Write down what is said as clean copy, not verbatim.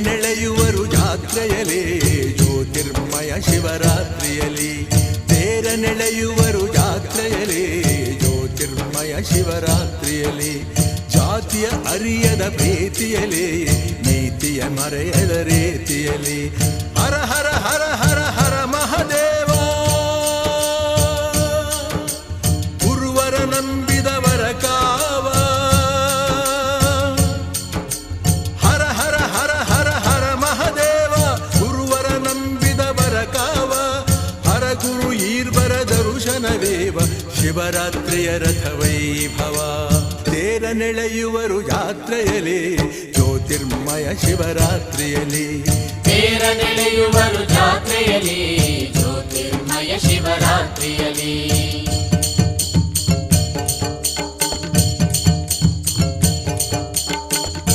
ನೆಳೆಯುವರು ಜಾತ್ರೆಯಲ್ಲಿ ಜ್ಯೋತಿರ್ಮಯ ಶಿವರಾತ್ರಿಯಲ್ಲಿ. ತೇರ ನೆಳೆಯುವರು ಜಾತ್ರೆಯಲ್ಲಿ ಜ್ಯೋತಿರ್ಮಯ ಶಿವರಾತ್ರಿಯಲ್ಲಿ. ಜಾತಿಯ ಅರಿಯದ ಪ್ರೀತಿಯಲ್ಲಿ ನೀತಿಯ ಮರೆಯದ ರೀತಿಯಲ್ಲಿ. ಹರ ಹರ ಹರ ಹರ ಹರ ಮಹದೇವ, ಗುರುವರ ನಂಬಿದವರ ಕಾವ. ಹರ ಹರ ಹರ ಹರ ಹರ ಮಹದೇವ, ಗುರುವರ ನಂಬಿದವರ ಕಾವ. ಹರ ಗುರು ಈರ್ವರ ದರುಶನವೇವ, ಶಿವರಾತ್ರಿಯ ರಥ ವೈಭವ. ತೇರ ನೆಳೆಯುವರು ಜಾತ್ರೆಯಲ್ಲಿ ಜ್ಯೋತಿರ್ಮಯ ಶಿವರಾತ್ರಿಯಲ್ಲಿ. ತೇರ ನೆಳೆಯುವರು ಜಾತ್ರೆಯಲ್ಲಿ ಜ್ಯೋತಿರ್ಮಯ ಶಿವರಾತ್ರಿಯಲ್ಲಿ.